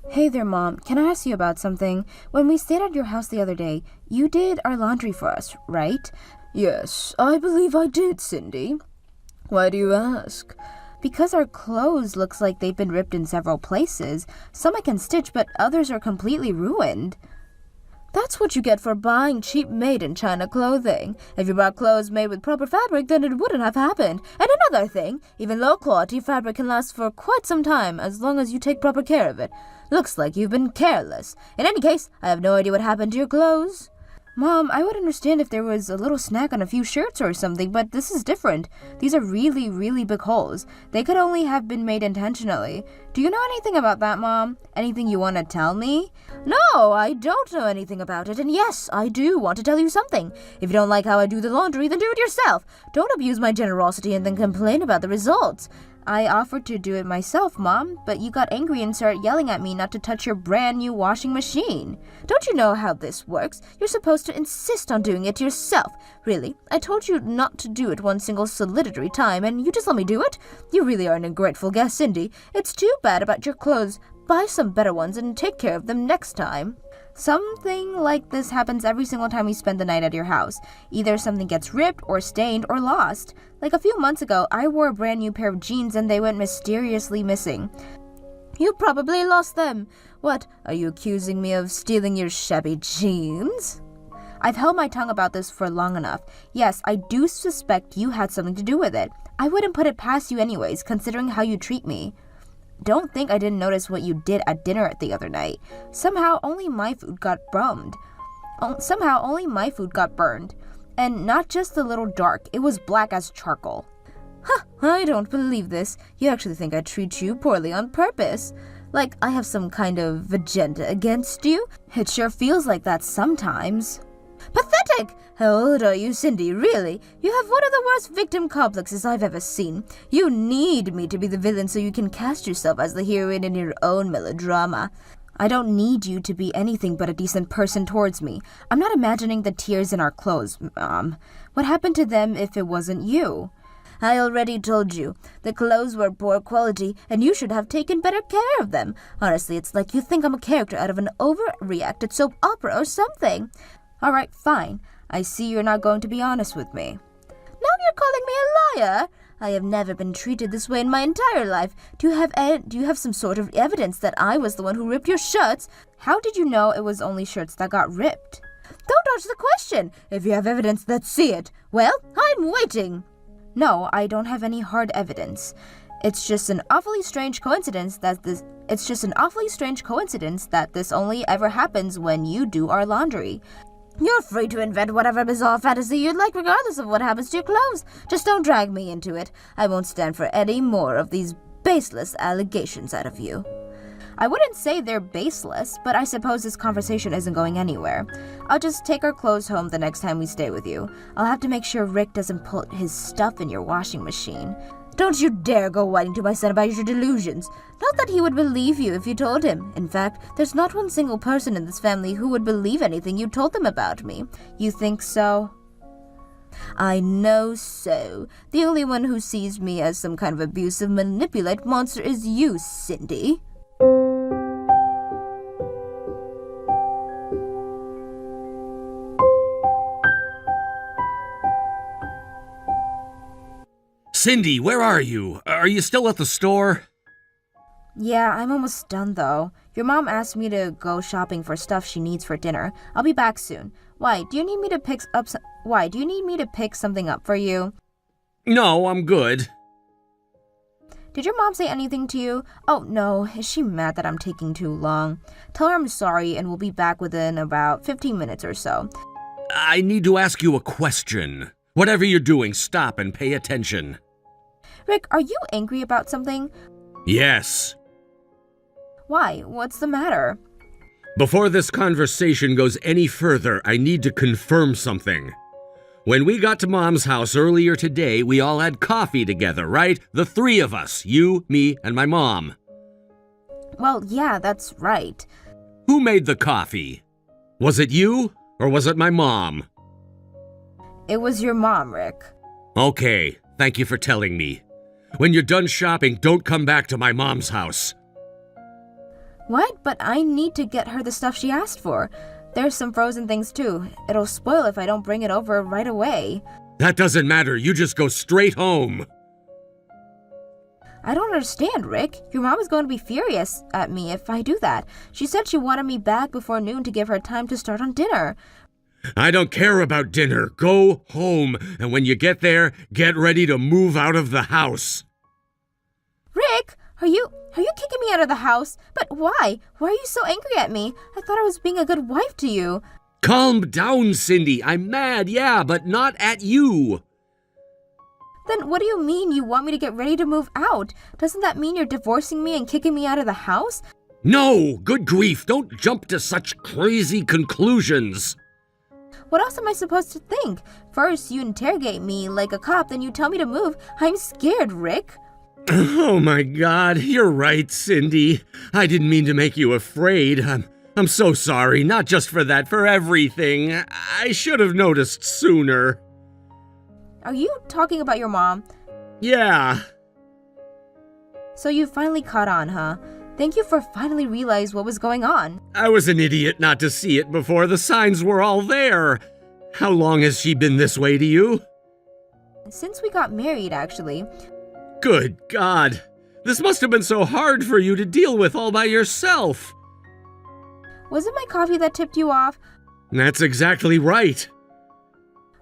Hey there, Mom. Can I ask you about something? When we stayed at your house the other day, you did our laundry for us, right? Yes, I believe I did, Cindy. Why do you ask? Because our clothes looks like they've been ripped in several places. Some I can stitch, but others are completely ruined. That's what you get for buying cheap made-in-China clothing. If you bought clothes made with proper fabric, then it wouldn't have happened. And another thing, even low-quality fabric can last for quite some time as long as you take proper care of it. Looks like you've been careless. In any case, I have no idea what happened to your clothes. Mom, I would understand if there was a little snack on a few shirts or something, but this is different. These are really, really big holes. They could only have been made intentionally. Do you know anything about that, Mom? Anything you want to tell me? No, I don't know anything about it, and yes, I do want to tell you something. If you don't like how I do the laundry, then do it yourself. Don't abuse my generosity and then complain about the results. I offered to do it myself, Mom, but you got angry and started yelling at me not to touch your brand new washing machine. Don't you know how this works? You're supposed to insist on doing it yourself. Really, I told you not to do it one single solitary time, and you just let me do it? You really are an ungrateful guest, Cindy. It's too bad about your clothes. Buy some better ones and take care of them next time. Something like this happens every single time we spend the night at your house. Either something gets ripped or stained or lost. Like a few months ago, I wore a brand new pair of jeans and they went mysteriously missing. You probably lost them. What, are you accusing me of stealing your shabby jeans? I've held my tongue about this for long enough. Yes, I do suspect you had something to do with it. I wouldn't put it past you anyways, considering how you treat me. Don't think I didn't notice what you did at dinner the other night. Somehow only my food got burned. And not just a little dark, it was black as charcoal. Huh, I don't believe this. You actually think I treat you poorly on purpose. Like I have some kind of agenda against you? It sure feels like that sometimes. Pathetic! How old are you, Cindy? Really? You have one of the worst victim complexes I've ever seen. You need me to be the villain so you can cast yourself as the heroine in your own melodrama. I don't need you to be anything but a decent person towards me. I'm not imagining the tears in our clothes, Mom. What happened to them if it wasn't you? I already told you. The clothes were poor quality, and you should have taken better care of them. Honestly, it's like you think I'm a character out of an overreacted soap opera or something. All right, fine. I see you're not going to be honest with me. Now you're calling me a liar. I have never been treated this way in my entire life. Do you have some sort of evidence that I was the one who ripped your shirts? How did you know it was only shirts that got ripped? Don't dodge the question. If you have evidence, let's see it. Well, I'm waiting. No, I don't have any hard evidence. It's just an awfully strange coincidence that this only ever happens when you do our laundry. You're free to invent whatever bizarre fantasy you'd like regardless of what happens to your clothes. Just don't drag me into it. I won't stand for any more of these baseless allegations out of you. I wouldn't say they're baseless, but I suppose this conversation isn't going anywhere. I'll just take our clothes home the next time we stay with you. I'll have to make sure Rick doesn't put his stuff in your washing machine. Don't you dare go whining to my son about your delusions. Not that he would believe you if you told him. In fact, there's not one single person in this family who would believe anything you told them about me. You think so? I know so. The only one who sees me as some kind of abusive, manipulate monster is you, Cindy. Cindy, where are you? Are you still at the store? Yeah, I'm almost done though. Your mom asked me to go shopping for stuff she needs for dinner. I'll be back soon. Why, do you need me to pick something up for you? No, I'm good. Did your mom say anything to you? Oh no, is she mad that I'm taking too long? Tell her I'm sorry and we'll be back within about 15 minutes or so. I need to ask you a question. Whatever you're doing, stop and pay attention. Rick, are you angry about something? Yes. Why? What's the matter? Before this conversation goes any further, I need to confirm something. When we got to Mom's house earlier today, we all had coffee together, right? The three of us, you, me, and my mom. Well, yeah, that's right. Who made the coffee? Was it you, or was it my mom? It was your mom, Rick. Okay, thank you for telling me. When you're done shopping, don't come back to my mom's house. What? But I need to get her the stuff she asked for. There's some frozen things too. It'll spoil if I don't bring it over right away. That doesn't matter. You just go straight home. I don't understand, Rick. Your mom is going to be furious at me if I do that. She said she wanted me back before noon to give her time to start on dinner. I don't care about dinner. Go home, and when you get there, get ready to move out of the house. Rick, are you kicking me out of the house? But why? Why are you so angry at me? I thought I was being a good wife to you. Calm down, Cindy. I'm mad, yeah, but not at you. Then what do you mean you want me to get ready to move out? Doesn't that mean you're divorcing me and kicking me out of the house? No, good grief. Don't jump to such crazy conclusions. What else am I supposed to think? First, you interrogate me like a cop, then you tell me to move. I'm scared, Rick. Oh my God, you're right, Cindy. I didn't mean to make you afraid. I'm so sorry, not just for that, for everything. I should have noticed sooner. Are you talking about your mom? Yeah. So you finally caught on, huh? Thank you for finally realizing what was going on. I was an idiot not to see it before the signs were all there. How long has she been this way to you? Since we got married, actually. Good God. This must have been so hard for you to deal with all by yourself. Was it my coffee that tipped you off? That's exactly right.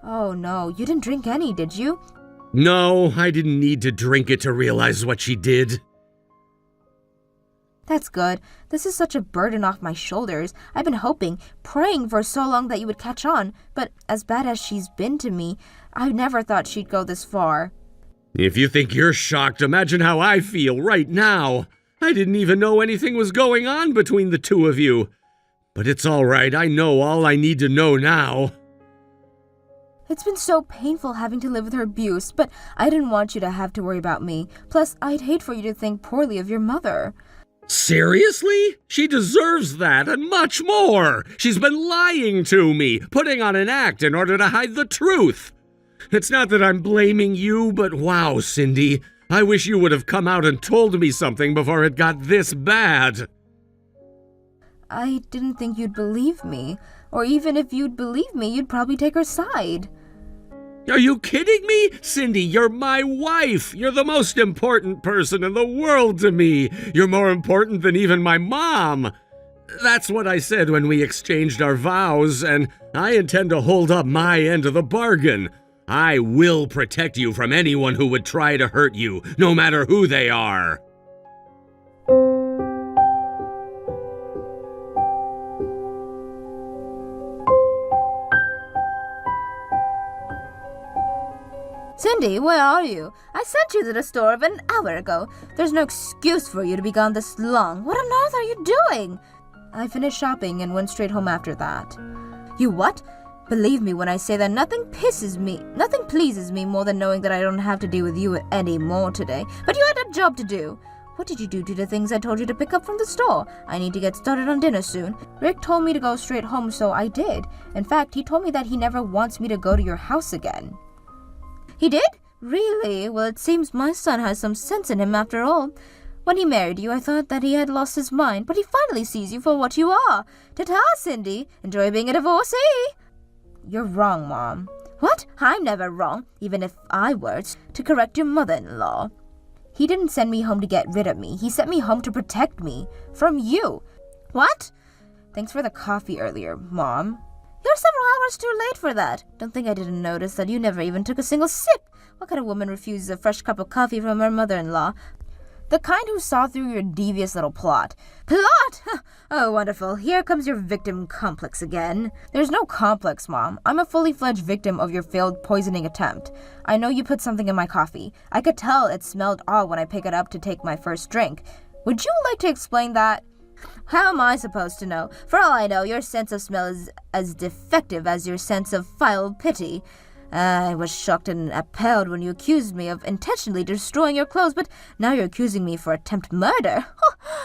Oh no, you didn't drink any, did you? No, I didn't need to drink it to realize what she did. That's good. This is such a burden off my shoulders. I've been hoping, praying for so long that you would catch on, but as bad as she's been to me, I never thought she'd go this far. If you think you're shocked, imagine how I feel right now. I didn't even know anything was going on between the two of you. But it's all right. I know all I need to know now. It's been so painful having to live with her abuse, but I didn't want you to have to worry about me. Plus, I'd hate for you to think poorly of your mother. Seriously? She deserves that and much more. She's been lying to me, putting on an act in order to hide the truth. It's not that I'm blaming you, but wow, Cindy, I wish you would have come out and told me something before it got this bad. I didn't think you'd believe me. Or even if you'd believe me, you'd probably take her side. Are you kidding me? Cindy, you're my wife. You're the most important person in the world to me. You're more important than even my mom. That's what I said when we exchanged our vows, and I intend to hold up my end of the bargain. I will protect you from anyone who would try to hurt you, no matter who they are. Cindy, where are you? I sent you to the store an hour ago. There's no excuse for you to be gone this long. What on earth are you doing? I finished shopping and went straight home after that. You what? Believe me when I say that nothing pleases me more than knowing that I don't have to deal with you anymore today. But you had a job to do. What did you do to the things I told you to pick up from the store? I need to get started on dinner soon. Rick told me to go straight home, so I did. In fact, he told me that he never wants me to go to your house again. He did? Really? Well, it seems my son has some sense in him after all. When he married you, I thought that he had lost his mind, but he finally sees you for what you are. Ta-ta, Cindy. Enjoy being a divorcee. You're wrong, Mom. What? I'm never wrong, even if I were to correct your mother-in-law. He didn't send me home to get rid of me. He sent me home to protect me. From you. What? Thanks for the coffee earlier, Mom. You're several hours too late for that. Don't think I didn't notice that you never even took a single sip. What kind of woman refuses a fresh cup of coffee from her mother-in-law? The kind who saw through your devious little plot. Plot? Oh, wonderful. Here comes your victim complex again. There's no complex, Mom. I'm a fully fledged victim of your failed poisoning attempt. I know you put something in my coffee. I could tell it smelled odd when I picked it up to take my first drink. Would you like to explain that? How am I supposed to know? For all I know, your sense of smell is as defective as your sense of file pity. I was shocked and appalled when you accused me of intentionally destroying your clothes, but now you're accusing me for attempted murder.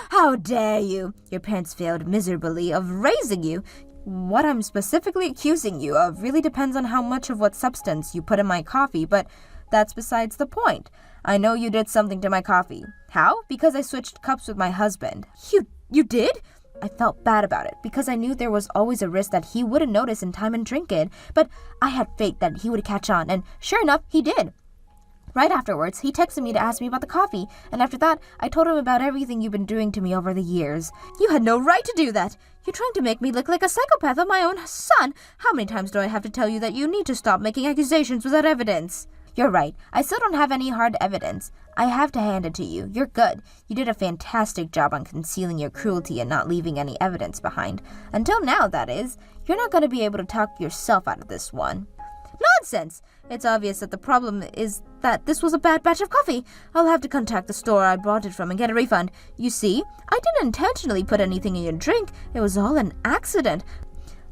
How dare you? Your parents failed miserably of raising you. What I'm specifically accusing you of really depends on how much of what substance you put in my coffee, but that's besides the point. I know you did something to my coffee. How? Because I switched cups with my husband. You did? I felt bad about it because I knew there was always a risk that he wouldn't notice in time and drink it, but I had faith that he would catch on, and sure enough, he did. Right afterwards, he texted me to ask me about the coffee, and after that, I told him about everything you've been doing to me over the years. You had no right to do that. You're trying to make me look like a psychopath of my own son. How many times do I have to tell you that you need to stop making accusations without evidence? You're right. I still don't have any hard evidence. I have to hand it to you. You're good. You did a fantastic job on concealing your cruelty and not leaving any evidence behind. Until now, that is. You're not going to be able to talk yourself out of this one. Nonsense! It's obvious that the problem is that this was a bad batch of coffee. I'll have to contact the store I bought it from and get a refund. You see, I didn't intentionally put anything in your drink. It was all an accident.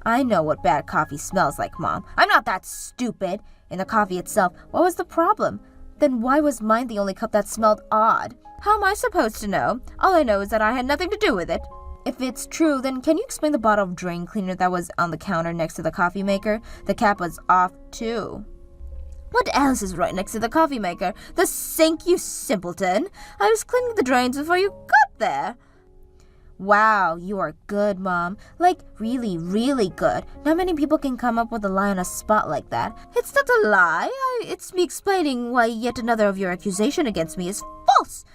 I know what bad coffee smells like, Mom. I'm not that stupid. In the coffee itself, what was the problem? Then why was mine the only cup that smelled odd? How am I supposed to know? All I know is that I had nothing to do with it. If it's true, then can you explain the bottle of drain cleaner that was on the counter next to the coffee maker? The cap was off, too. What else is right next to the coffee maker? The sink, you simpleton. I was cleaning the drains before you got there. Wow, you are good, Mom. Like, really, really good. Not many people can come up with a lie on a spot like that. It's not a lie. It's me explaining why yet another of your accusation against me is false.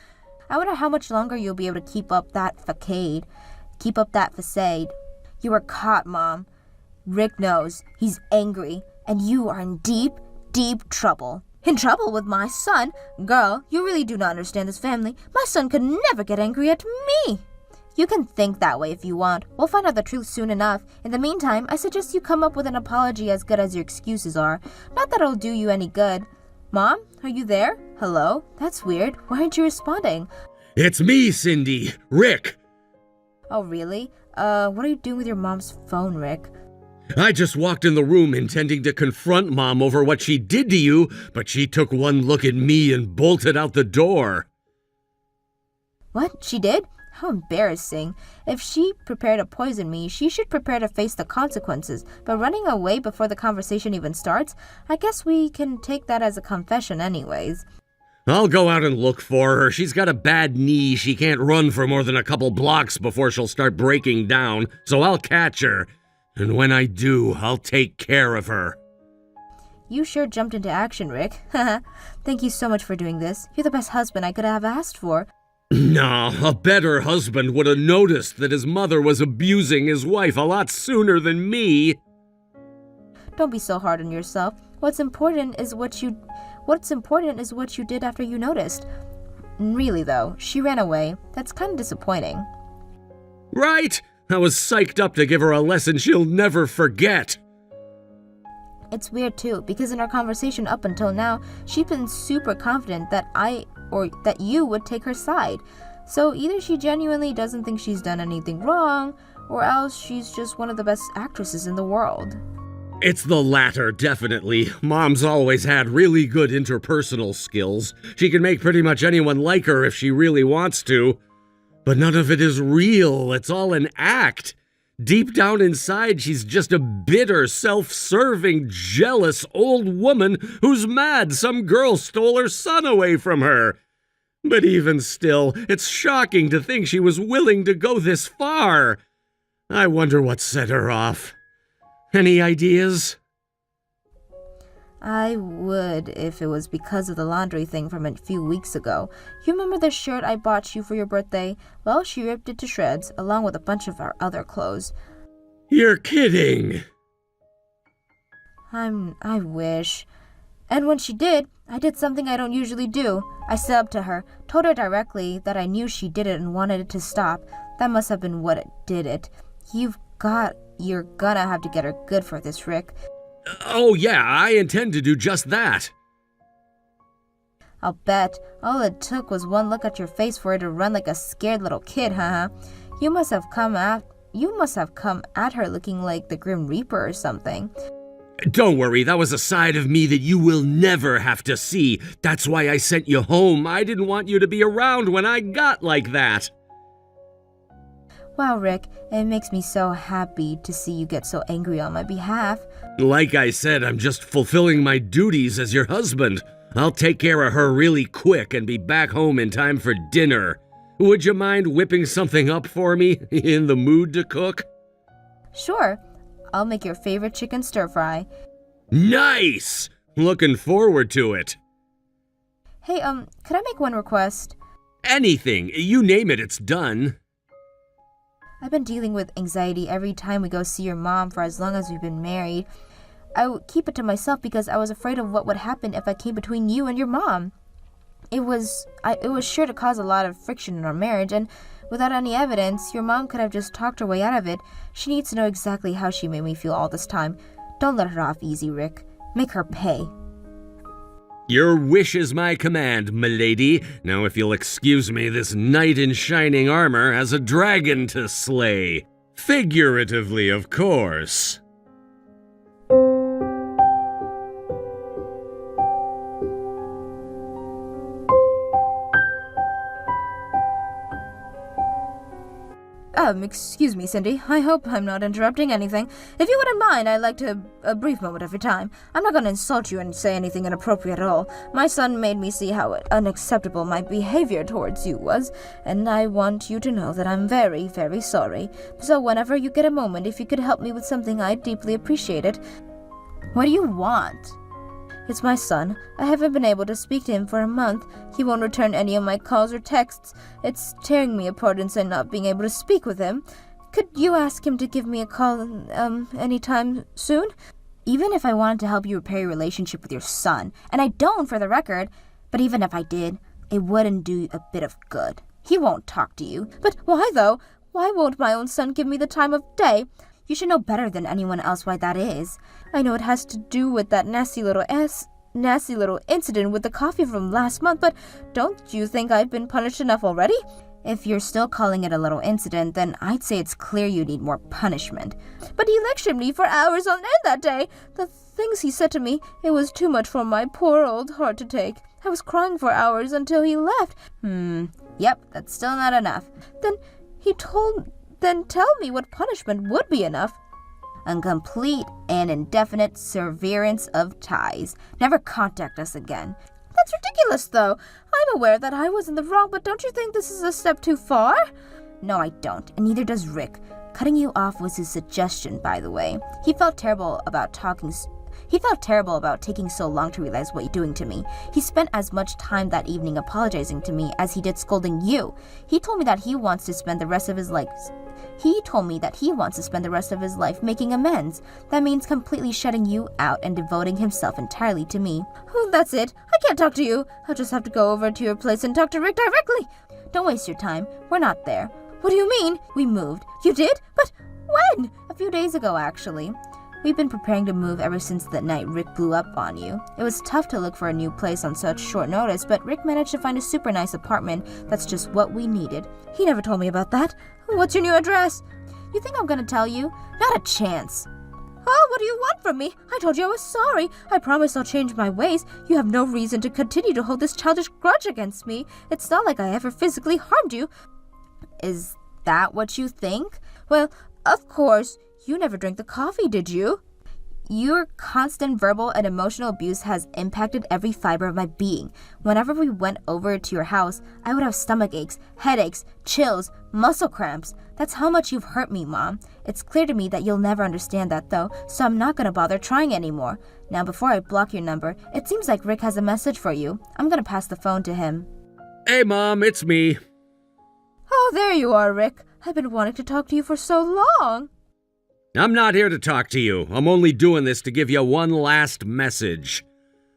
I wonder how much longer you'll be able to keep up that facade. You were caught, Mom. Rick knows. He's angry. And you are in deep, deep trouble. In trouble with my son? Girl, you really do not understand this family. My son could never get angry at me. You can think that way if you want. We'll find out the truth soon enough. In the meantime, I suggest you come up with an apology as good as your excuses are. Not that it'll do you any good. Mom, are you there? Hello? That's weird. Why aren't you responding? It's me, Cindy. Rick. Oh, really? What are you doing with your mom's phone, Rick? I just walked in the room intending to confront Mom over what she did to you, but she took one look at me and bolted out the door. What? She did? How embarrassing. If she prepared to poison me, she should prepare to face the consequences. But running away before the conversation even starts, I guess we can take that as a confession anyways. I'll go out and look for her. She's got a bad knee. She can't run for more than a couple blocks before she'll start breaking down, so I'll catch her. And when I do, I'll take care of her. You sure jumped into action, Rick. Thank you so much for doing this. You're the best husband I could have asked for. No, a better husband would have noticed that his mother was abusing his wife a lot sooner than me. Don't be so hard on yourself. What's important is what you did after you noticed. Really though, she ran away. That's kind of disappointing. Right? I was psyched up to give her a lesson she'll never forget. It's weird too, because in our conversation up until now, she's been super confident that that you would take her side. So either she genuinely doesn't think she's done anything wrong, or else she's just one of the best actresses in the world. It's the latter, definitely. Mom's always had really good interpersonal skills. She can make pretty much anyone like her if she really wants to. But none of it is real. It's all an act. Deep down inside, she's just a bitter, self-serving, jealous old woman who's mad some girl stole her son away from her. But even still, it's shocking to think she was willing to go this far. I wonder what set her off. Any ideas? I would if it was because of the laundry thing from a few weeks ago. You remember the shirt I bought you for your birthday? Well, she ripped it to shreds, along with a bunch of our other clothes. You're kidding. I wish. And when she did, I did something I don't usually do. I stood up to her, told her directly that I knew she did it and wanted it to stop. That must have been what did it. You're gonna have to get her good for this, Rick. Oh yeah, I intend to do just that. I'll bet. All it took was one look at your face for her to run like a scared little kid, huh? You must have come at her looking like the Grim Reaper or something. Don't worry, that was a side of me that you will never have to see. That's why I sent you home. I didn't want you to be around when I got like that. Wow, Rick, it makes me so happy to see you get so angry on my behalf. Like I said, I'm just fulfilling my duties as your husband. I'll take care of her really quick and be back home in time for dinner. Would you mind whipping something up for me? In the mood to cook? Sure. I'll make your favorite chicken stir-fry. Nice! Looking forward to it. Hey, could I make one request? Anything. You name it, it's done. I've been dealing with anxiety every time we go see your mom for as long as we've been married. I would keep it to myself because I was afraid of what would happen if I came between you and your mom. It was sure to cause a lot of friction in our marriage, and without any evidence, your mom could have just talked her way out of it. She needs to know exactly how she made me feel all this time. Don't let her off easy, Rick. Make her pay. Your wish is my command, milady. Now if you'll excuse me, this knight in shining armor has a dragon to slay. Figuratively, of course. Excuse me, Cindy. I hope I'm not interrupting anything. If you wouldn't mind, I'd like to a brief moment of your time. I'm not going to insult you and say anything inappropriate at all. My son made me see how unacceptable my behavior towards you was, and I want you to know that I'm very, very sorry. So whenever you get a moment, if you could help me with something, I'd deeply appreciate it. What do you want? It's my son. I haven't been able to speak to him for a month. He won't return any of my calls or texts. It's tearing me apart inside not being able to speak with him. Could you ask him to give me a call, anytime soon? Even if I wanted to help you repair your relationship with your son, and I don't for the record, but even if I did, it wouldn't do a bit of good. He won't talk to you. But why, though? Why won't my own son give me the time of day? You should know better than anyone else why that is. I know it has to do with that nasty little incident with the coffee from last month, but don't you think I've been punished enough already? If you're still calling it a little incident, then I'd say it's clear you need more punishment. But he lectured me for hours on end that day. The things he said to me, it was too much for my poor old heart to take. I was crying for hours until he left. Yep, that's still not enough. Then tell me what punishment would be enough. A complete and indefinite severance of ties. Never contact us again. That's ridiculous, though. I'm aware that I was in the wrong, but don't you think this is a step too far? No, I don't, and neither does Rick. Cutting you off was his suggestion, by the way. He felt terrible about taking so long to realize what you're doing to me. He spent as much time that evening apologizing to me as he did scolding you. He told me that he wants to spend the rest of his life making amends. That means completely shutting you out and devoting himself entirely to me. Oh, that's it. I can't talk to you. I'll just have to go over to your place and talk to Rick directly. Don't waste your time. We're not there. What do you mean? We moved. You did? But when? A few days ago, actually. We've been preparing to move ever since that night Rick blew up on you. It was tough to look for a new place on such short notice, but Rick managed to find a super nice apartment that's just what we needed. He never told me about that. What's your new address? You think I'm gonna tell you? Not a chance. Oh, what do you want from me? I told you I was sorry. I promise I'll change my ways. You have no reason to continue to hold this childish grudge against me. It's not like I ever physically harmed you. Is that what you think? Well, of course. You never drank the coffee, did you? Your constant verbal and emotional abuse has impacted every fiber of my being. Whenever we went over to your house, I would have stomach aches, headaches, chills, muscle cramps. That's how much you've hurt me, Mom. It's clear to me that you'll never understand that, though, so I'm not gonna bother trying anymore. Now, before I block your number, it seems like Rick has a message for you. I'm gonna pass the phone to him. Hey, Mom, it's me. Oh, there you are, Rick. I've been wanting to talk to you for so long. I'm not here to talk to you. I'm only doing this to give you one last message.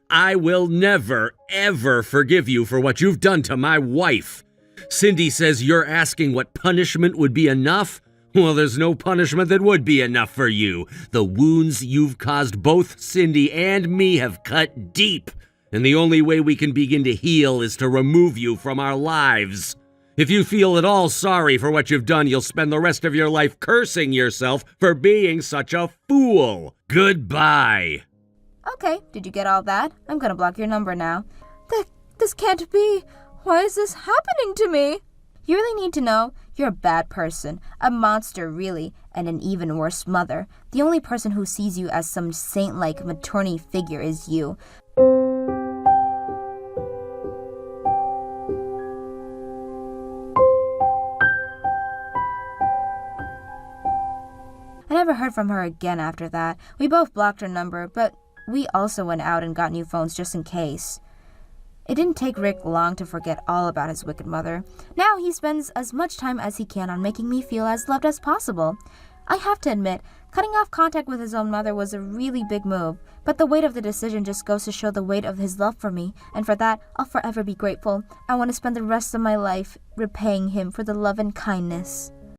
I will never, ever forgive you for what you've done to my wife. Cindy says you're asking what punishment would be enough? Well, there's no punishment that would be enough for you. The wounds you've caused both Cindy and me have cut deep, and the only way we can begin to heal is to remove you from our lives. If you feel at all sorry for what you've done, you'll spend the rest of your life cursing yourself for being such a fool. Goodbye. Okay, did you get all that? I'm gonna block your number now. This can't be. Why is this happening to me? You really need to know you're a bad person, a monster really, and an even worse mother. The only person who sees you as some saint-like maternity figure is you. I never heard from her again after that. We both blocked her number, but we also went out and got new phones just in case. It didn't take Rick long to forget all about his wicked mother. Now he spends as much time as he can on making me feel as loved as possible. I have to admit, cutting off contact with his own mother was a really big move, but the weight of the decision just goes to show the weight of his love for me, and for that, I'll forever be grateful. I want to spend the rest of my life repaying him for the love and kindness.